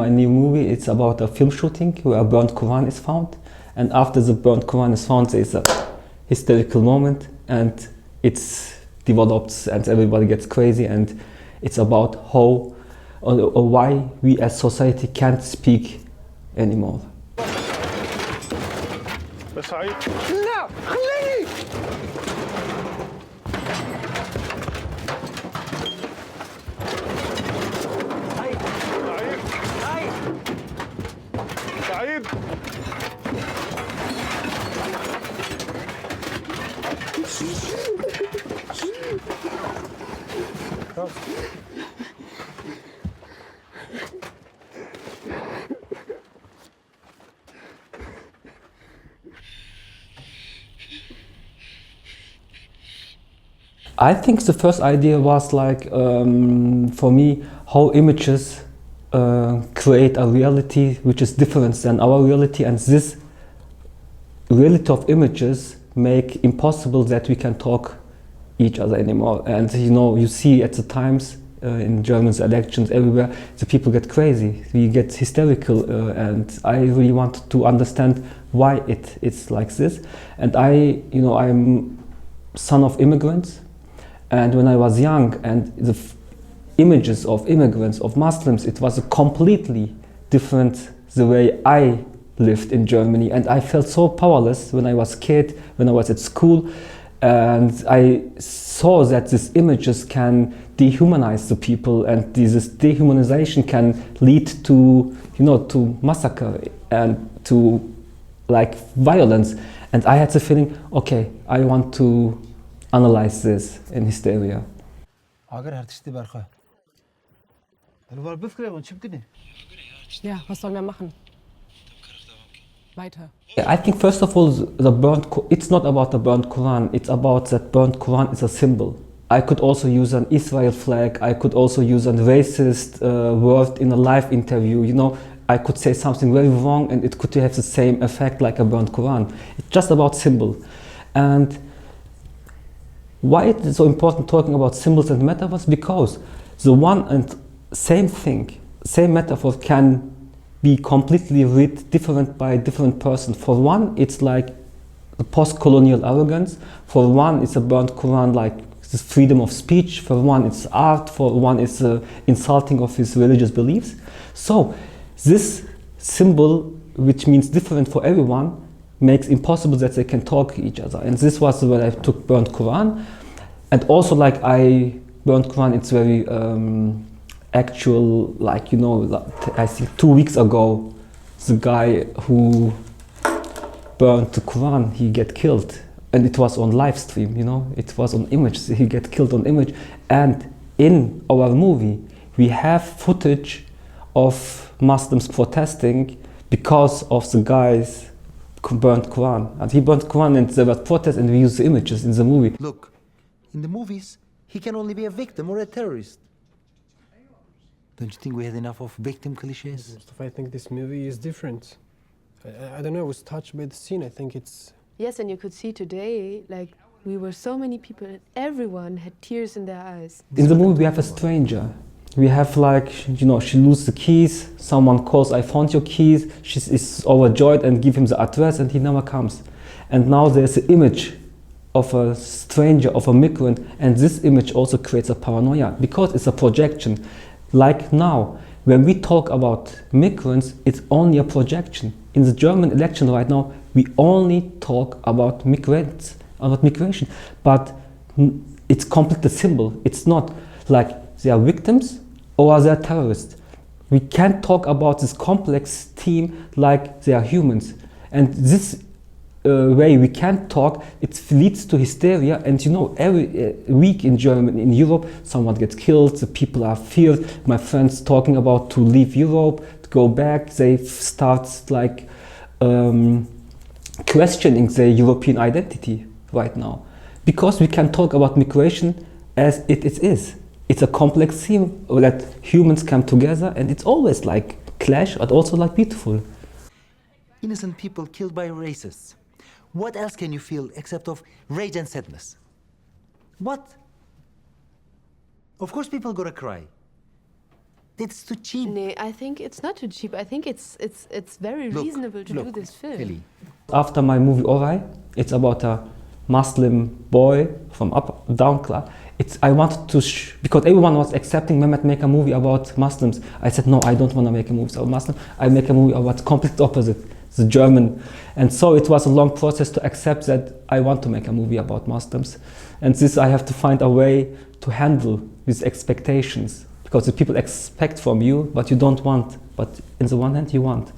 my new movie. It's about a film shooting where a burnt Quran is found. And after the burnt Quran is found, there's a hysterical moment and it's develops and everybody gets crazy, and it's about how or why we as society can't speak anymore. لا خليني سعيد I think the first idea was like, for me, how images create a reality which is different than our reality, and this reality of images make impossible that we can talk each other anymore. And you know, you see at the times in Germany's elections everywhere, the people get crazy, we get hysterical, and I really want to understand why it's like this. And I'm son of immigrants. And when I was young, and the images of immigrants, of Muslims, it was a completely different the way I lived in Germany. And I felt so powerless when I was a kid, when I was at school. And I saw that these images can dehumanize the people, and this dehumanization can lead to, to massacre and to like violence. And I had the feeling, okay, I want to analyze this in Hysteria. Ja, was sollen wir machen? Weiter. I think first of all, it's not about the burnt Quran, it's about that burnt Quran is a symbol. I could also use an Israel flag, I could also use a racist word in a live interview, I could say something very wrong and it could have the same effect like a burnt Quran. It's just about symbol. And why it is so important talking about symbols and metaphors? Because the one and same thing, same metaphor can be completely read different by different person. For one, it's like the post-colonial arrogance. For one, it's a burnt Quran, like this freedom of speech. For one, it's art. For one, it's insulting of his religious beliefs. So this symbol, which means different for everyone, makes impossible that they can talk to each other. And this was when I took burnt Quran. And also like burnt Quran, it's very actual, like, I think 2 weeks ago, the guy who burned the Quran, he get killed. And it was on live stream, it was on image, he get killed on image. And in our movie, we have footage of Muslims protesting because of the guy's burnt Quran. And he burnt Quran and there was protests and we use the images in the movie. Look, in the movies, he can only be a victim or a terrorist. Don't you think we had enough of victim cliches? I think this movie is different. I don't know, I was touched by the scene. I think it's... Yes, and you could see today, like, we were so many people and everyone had tears in their eyes. In the movie, we have a stranger. We have like, she loses the keys, someone calls, I found your keys, she is overjoyed and give him the address and he never comes. And now there's an image of a stranger, of a migrant, and this image also creates a paranoia because it's a projection. Like now, when we talk about migrants, it's only a projection. In the German election right now, we only talk about migrants, about migration, but it's completely simple. It's not like they are victims or they are terrorists. We can't talk about this complex theme like they are humans. And this way we can't talk, it leads to hysteria. And every week in Germany, in Europe, someone gets killed, the people are feared. My friends talking about to leave Europe, to go back, they start like questioning their European identity right now. Because we can talk about migration as it is. It's a complex theme that humans come together and it's always like clash, but also like beautiful. Innocent people killed by racists. What else can you feel except of rage and sadness? What? Of course people gonna cry. It's too cheap. Nee, I think it's not too cheap. I think it's very Look, reasonable to do this film. Ellie, After my movie Oray, it's about a Muslim boy from down class. I wanted to, because everyone was accepting Mehmet make a movie about Muslims. I said, no, I don't want to make a movie about Muslims. I make a movie about complete opposite, the German. And so it was a long process to accept that I want to make a movie about Muslims. And this I have to find a way to handle these expectations, because the people expect from you, but you don't want. But in the one hand, you want.